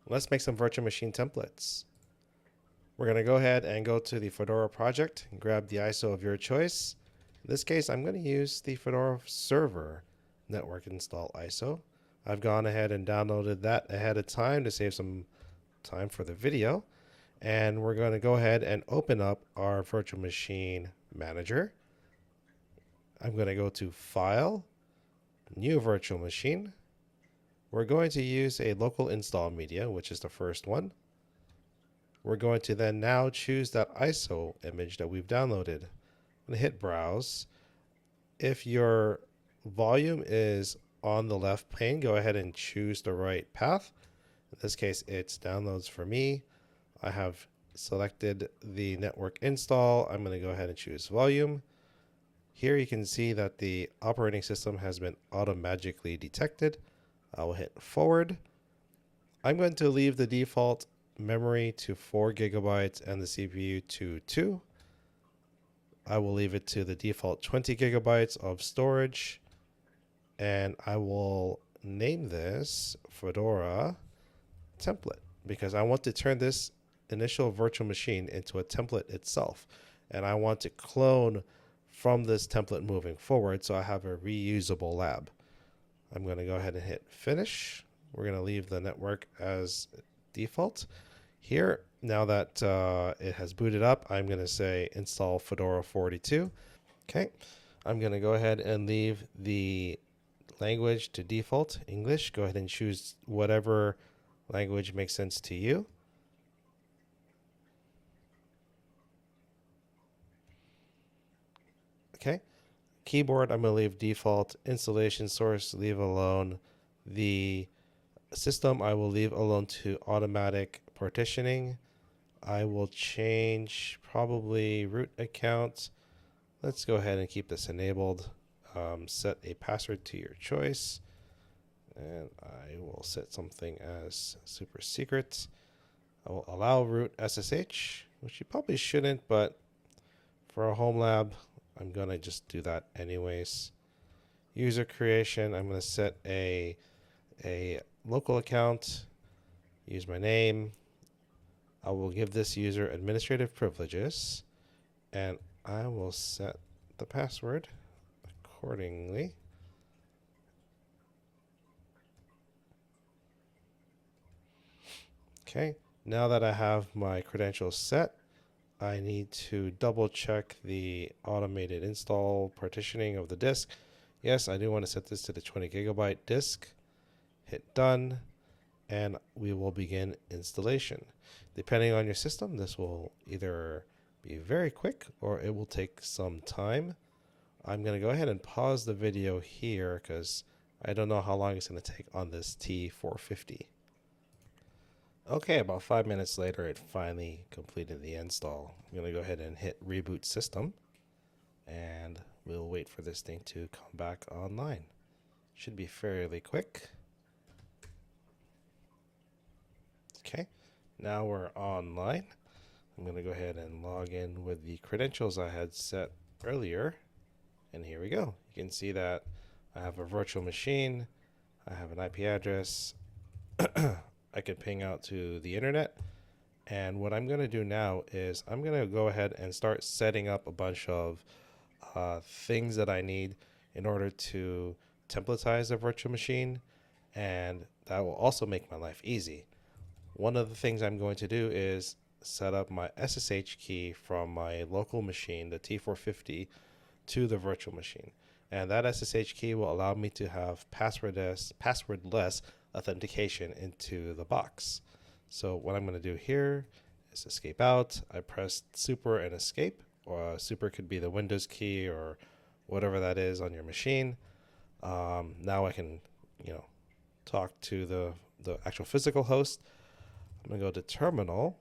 Let's make some virtual machine templates. We're going to go ahead and go to the Fedora project and grab the ISO of your choice. In this case, I'm going to use the Fedora server network install ISO. I've gone ahead and downloaded that ahead of time to save some time for the video. And we're going to go ahead and open up our virtual machine manager. I'm going to go to File, New Virtual Machine. We're going to use a local install media, which is the first one. We're going to then now choose that ISO image that we've downloaded. I'm going to hit Browse. If your volume is on the left pane, go ahead and choose the right path. In this case, it's downloads for me. I have selected the network install. I'm going to go ahead and choose volume. Here you can see that the operating system has been automatically detected. I will hit forward. I'm going to leave the default memory to 4 gigabytes and the CPU to 2. I will leave it to the default 20 gigabytes of storage. And I will name this Fedora template because I want to turn this initial virtual machine into a template itself. And I want to clone from this template moving forward so I have a reusable lab. I'm going to go ahead and hit finish. We're going to leave the network as default. Here, now that it has booted up, I'm going to say install Fedora 42. Okay, I'm going to go ahead and leave the language to default, English. Go ahead and choose whatever language makes sense to you. Okay, keyboard, I'm going to leave default. Installation source, leave alone. The system, I will leave alone to automatic partitioning. I will change probably root account. Let's go ahead and keep this enabled. Set a password to your choice. And I will set something as super secret. I will allow root SSH, which you probably shouldn't, but for a home lab, I'm going to just do that anyways. User creation, I'm going to set a local account, use my name. I will give this user administrative privileges, and I will set the password accordingly. Okay, now that I have my credentials set, I need to double check the automated install partitioning of the disk. Yes, I do want to set this to the 20 gigabyte disk. Hit done, and we will begin installation. Depending on your system, this will either be very quick or it will take some time. I'm going to go ahead and pause the video here because I don't know how long it's going to take on this T450. Okay, about 5 minutes later, it finally completed the install. I'm going to go ahead and hit reboot system, and we'll wait for this thing to come back online. Should be fairly quick. Okay, now we're online. I'm going to go ahead and log in with the credentials I had set earlier. And here we go. You can see that I have a virtual machine. I have an IP address. I can ping out to the internet. And what I'm going to do now is I'm going to go ahead and start setting up a bunch of things that I need in order to templatize a virtual machine. And that will also make my life easy. One of the things I'm going to do is set up my SSH key from my local machine, the T450, to the virtual machine. And that SSH key will allow me to have passwordless authentication into the box. So what I'm going to do here is escape out. I press super and escape, or super could be the Windows key or whatever that is on your machine. Now I can, talk to the actual physical host. I'm going to go to terminal,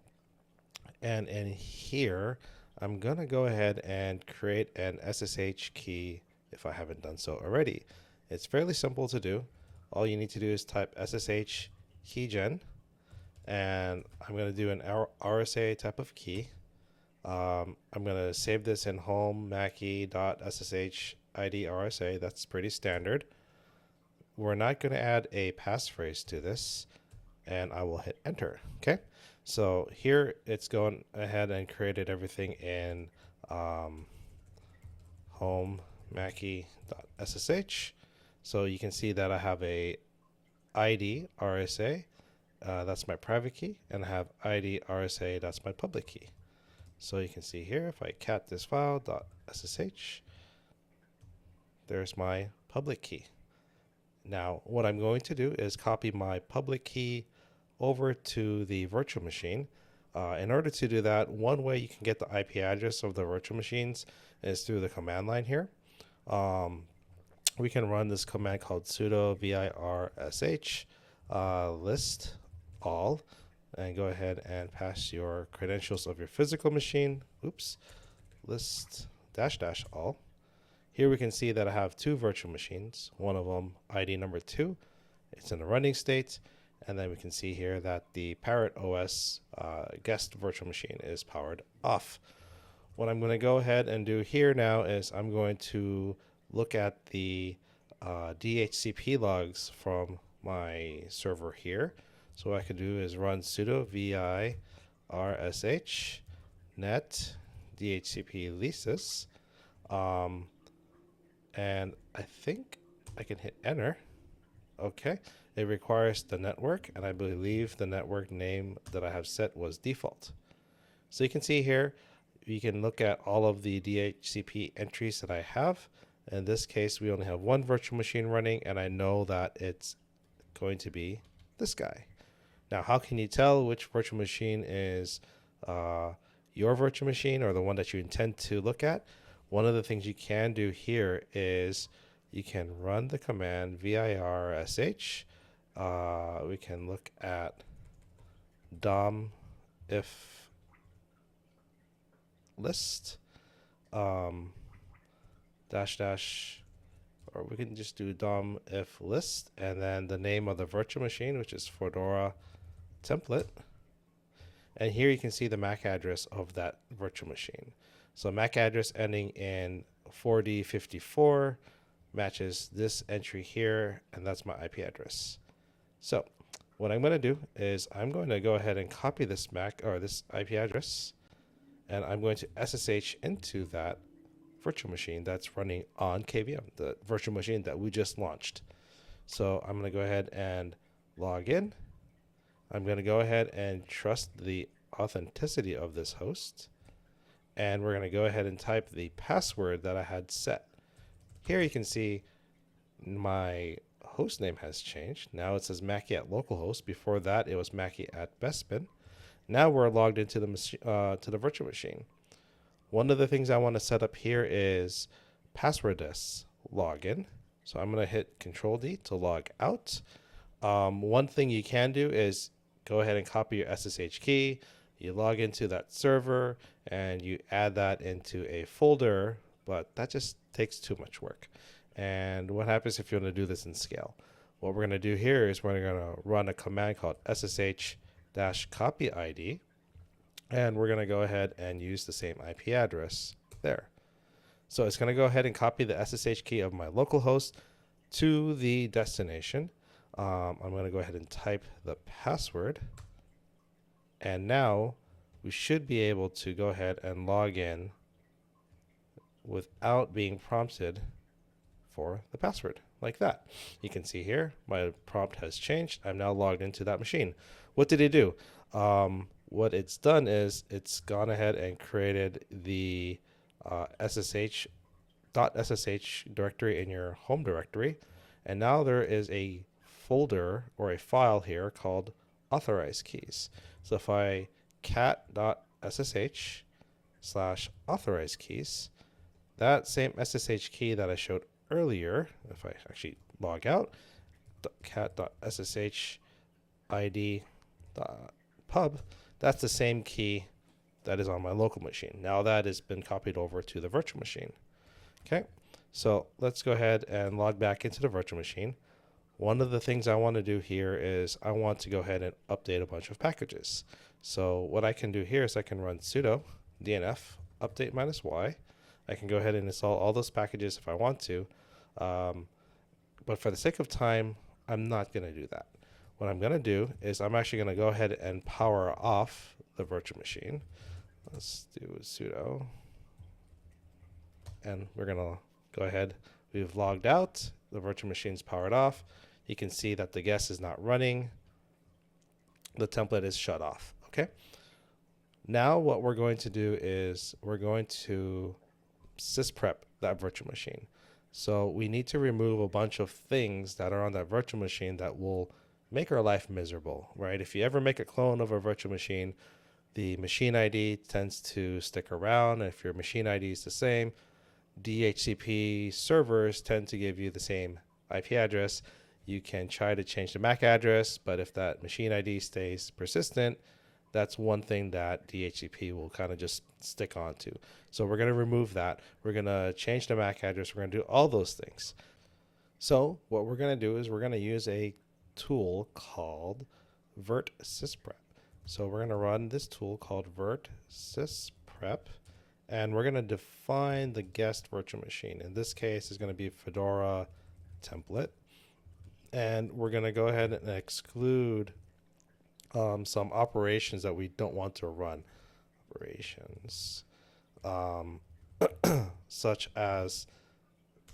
and in here, I'm going to go ahead and create an SSH key if I haven't done so already. It's fairly simple to do. All you need to do is type SSH keygen, and I'm going to do an RSA type of key. I'm going to save this in home mackie.ssh ID RSA. That's pretty standard. We're not going to add a passphrase to this. and I will hit enter. Okay, so here it's going ahead and created everything in home mackie.ssh. So you can see that I have a ID RSA, that's my private key, and I have ID RSA, that's my public key. So you can see here, if I cat this file .ssh, there's my public key. Now, what I'm going to do is copy my public key over to the virtual machine. In order to do that, one way you can get the IP address of the virtual machines is through the command line here. We can run this command called sudo virsh list all, and go ahead and pass your credentials of your physical machine. Oops, list -- all. Here we can see that I have two virtual machines, one of them ID number 2, it's in a running state, and then we can see here that the Parrot OS guest virtual machine is powered off. What I'm going to go ahead and do here now is I'm going to look at the DHCP logs from my server here. So what I can do is run sudo virsh net DHCP leases. And I think I can hit enter. Okay, it requires the network, and I believe the network name that I have set was default. So you can see here, you can look at all of the DHCP entries that I have. In this case, we only have one virtual machine running, and I know that it's going to be this guy. Now, how can you tell which virtual machine is your virtual machine or the one that you intend to look at? One of the things you can do here is you can run the command virsh. We can look at dom if list -- or we can just do dom if list and then the name of the virtual machine, which is Fedora template. And here you can see the MAC address of that virtual machine. So MAC address ending in 4D54 matches this entry here, and that's my IP address. So what I'm going to do is I'm going to go ahead and copy this MAC or this IP address, and I'm going to SSH into that virtual machine that's running on KVM, the virtual machine that we just launched. So I'm going to go ahead and log in. I'm going to go ahead and trust the authenticity of this host. And we're going to go ahead and type the password that I had set. Here you can see my host name has changed. Now it says Mackie at localhost. Before that, it was Mackie at Bespin. Now we're logged into the virtual machine. One of the things I want to set up here is passwordless login. So I'm going to hit Control D to log out. One thing you can do is go ahead and copy your SSH key. You log into that server and you add that into a folder, but that just takes too much work. And what happens if you want to do this in scale? What we're going to do here is we're going to run a command called ssh-copy ID, and we're going to go ahead and use the same IP address there. So it's going to go ahead and copy the SSH key of my localhost to the destination. I'm going to go ahead and type the password. And now we should be able to go ahead and log in without being prompted for the password like that. You can see here my prompt has changed. I'm now logged into that machine. What did it do? What it's done is it's gone ahead and created the ssh.sh directory in your home directory. And now there is a folder or a file here called authorized keys. So if I cat.ssh/authorized keys, that same SSH key that I showed earlier, if I actually log out, cat.ssh id.pub, that's the same key that is on my local machine. Now that has been copied over to the virtual machine. Okay, so let's go ahead and log back into the virtual machine. One of the things I want to do here is I want to go ahead and update a bunch of packages. So what I can do here is I can run sudo dnf update -y. I can go ahead and install all those packages if I want to. But for the sake of time, I'm not going to do that. what I'm going to do is I'm actually going to go ahead and power off the virtual machine. Let's do sudo. And we're going to go ahead. We've logged out. The virtual machine's powered off. You can see that the guest is not running. The template is shut off. Okay. Now what we're going to do is we're going to sysprep that virtual machine. So we need to remove a bunch of things that are on that virtual machine that will make our life miserable, right? If you ever make a clone of a virtual machine, the machine ID tends to stick around. If your machine ID is the same, DHCP servers tend to give you the same IP address. You can try to change the MAC address, but if that machine ID stays persistent, that's one thing that DHCP will kind of just stick on to. So we're going to remove that. We're going to change the MAC address. We're going to do all those things. So what we're going to do is we're going to use a tool called virt sysprep. So we're going to run this tool called virt sysprep, and we're going to define the guest virtual machine. In this case, it's going to be Fedora template. And we're going to go ahead and exclude some operations that we don't want to run. Operations such as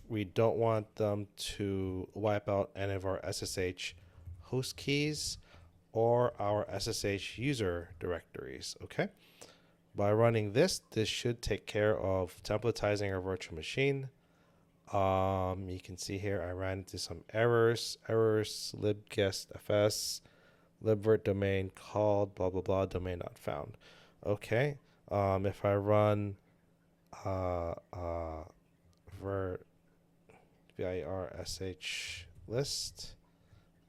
we don't want them to wipe out any of our SSH host keys or our SSH user directories. Okay. By running this should take care of templatizing our virtual machine. You can see here I ran into some errors, libguestfs, libvirt domain called, blah, blah, blah, domain not found. Okay. If I run virt virsh list,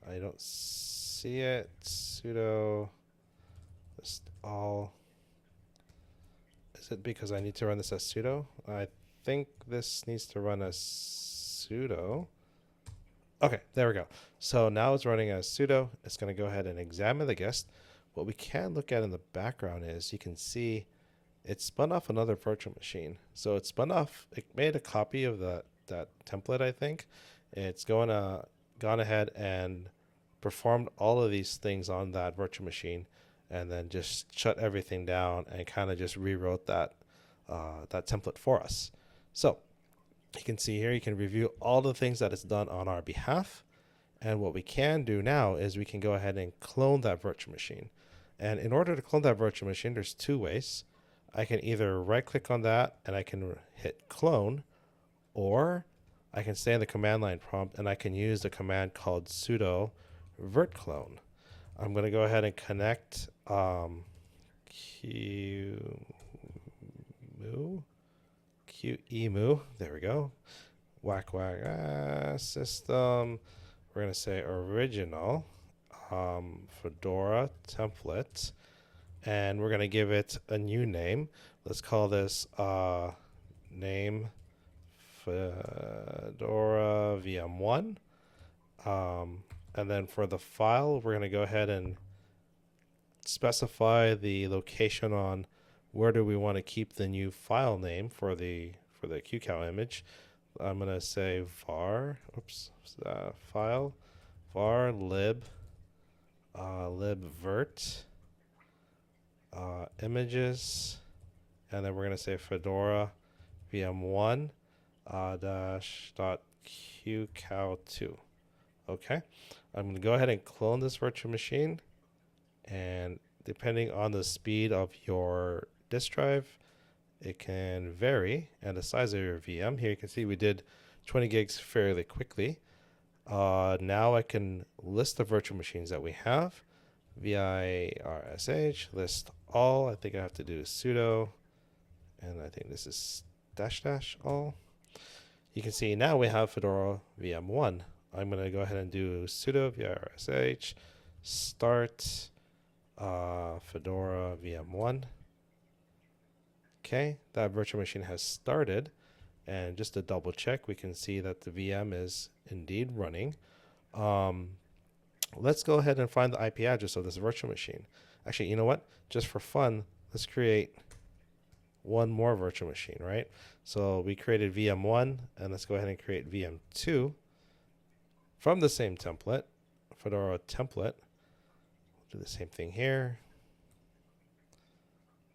I don't see it. Sudo list all. Is it because I need to run this as sudo? I think this needs to run as sudo. Okay, there we go. So now it's running as sudo. It's going to go ahead and examine the guest. What we can look at in the background is you can see it spun off another virtual machine. So it spun off, it made a copy of that template, I think. It's gone ahead and performed all of these things on that virtual machine and then just shut everything down and kind of just rewrote that template for us. So you can see here, you can review all the things that it's done on our behalf. And what we can do now is we can go ahead and clone that virtual machine. And in order to clone that virtual machine, there's two ways. I can either right click on that and I can hit clone, or I can stay in the command line prompt and I can use the command called sudo virt clone. I'm going to go ahead and connect QEMU. There we go. Whack system. We're going to say original Fedora template, and we're going to give it a new name. Let's call this name Fedora VM1. And then for the file, we're going to go ahead and specify the location on where do we want to keep the new file name for the QCOW image. I'm going to say file var libvirt images, and then we're going to say Fedora VM1 -.qcow2. Okay, I'm going to go ahead and clone this virtual machine, and depending on the speed of your disk drive, it can vary, and the size of your VM. Here you can see we did 20 gigs fairly quickly. Now I can list the virtual machines that we have. virsh list all. I think I have to do sudo, and I think this is -- all. You can see now we have Fedora VM1. I'm going to go ahead and do sudo virsh start Fedora VM1. Okay, that virtual machine has started, and just to double check, we can see that the VM is indeed running. Let's go ahead and find the IP address of this virtual machine. Actually, you know what? Just for fun, let's create one more virtual machine, right? So we created VM1, and let's go ahead and create VM2 from the same template, Fedora template. We'll do the same thing here.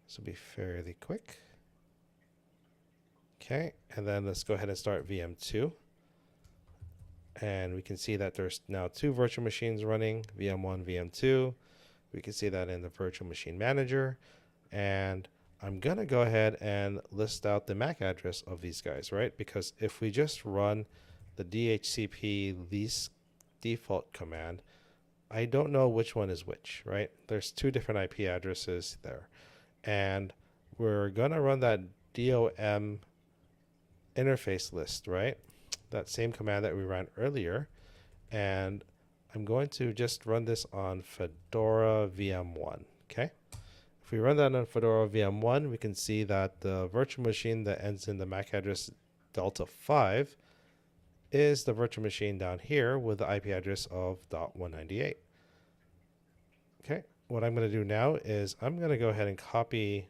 This will be fairly quick. Okay, and then let's go ahead and start VM2. And we can see that there's now 2 virtual machines running, VM1, VM2. We can see that in the virtual machine manager. And I'm going to go ahead and list out the MAC address of these guys, right? Because if we just run the DHCP least default command, I don't know which one is which, right? There's 2 different IP addresses there. And we're going to run that DOM interface list, right? That same command that we ran earlier. And I'm going to just run this on Fedora VM1, okay? If we run that on Fedora VM1, we can see that the virtual machine that ends in the MAC address Delta 5 is the virtual machine down here with the IP address of .198. Okay, what I'm going to do now is I'm going to go ahead and copy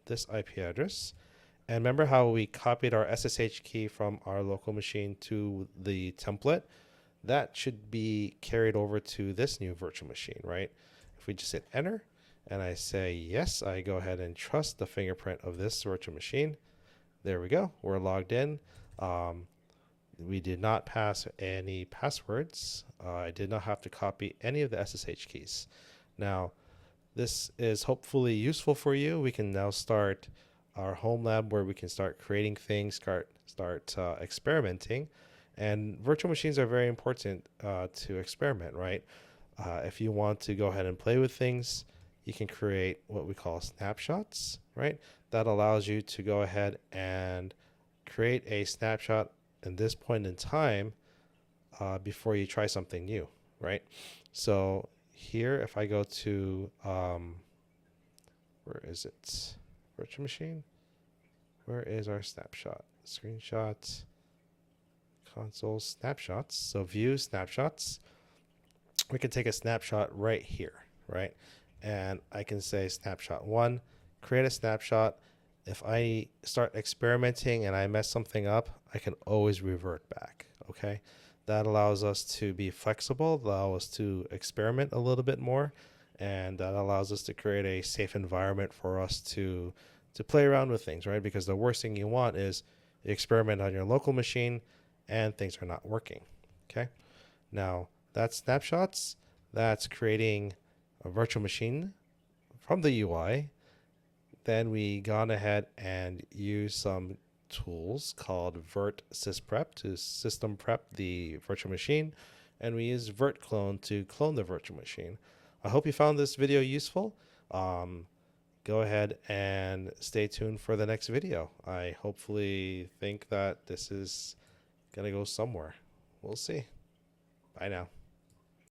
this IP address. And remember how we copied our SSH key from our local machine to the template? That should be carried over to this new virtual machine, right? If we just hit enter and I say yes, I go ahead and trust the fingerprint of this virtual machine. There we go. We're logged in. We did not pass any passwords. I did not have to copy any of the SSH keys. Now, this is hopefully useful for you. We can now start our home lab where we can start creating things, start experimenting. And virtual machines are very important to experiment, right? If you want to go ahead and play with things, you can create what we call snapshots, right? That allows you to go ahead and create a snapshot at this point in time before you try something new, right? So here, if I go to, where is it? Virtual machine? Where is our snapshot? Screenshot, console snapshots. So view snapshots. We can take a snapshot right here, right? And I can say snapshot 1, create a snapshot. If I start experimenting and I mess something up, I can always revert back, okay? That allows us to be flexible, allow us to experiment a little bit more, and that allows us to create a safe environment for us to play around with things, right? Because the worst thing you want is you experiment on your local machine and things are not working, okay? Now, that's snapshots. That's creating a virtual machine from the UI. Then we gone ahead and used some tools called virt sysprep to system prep the virtual machine. And we use virt clone to clone the virtual machine. I hope you found this video useful. Go ahead and stay tuned for the next video. I hopefully think that this is going to go somewhere. We'll see. Bye now.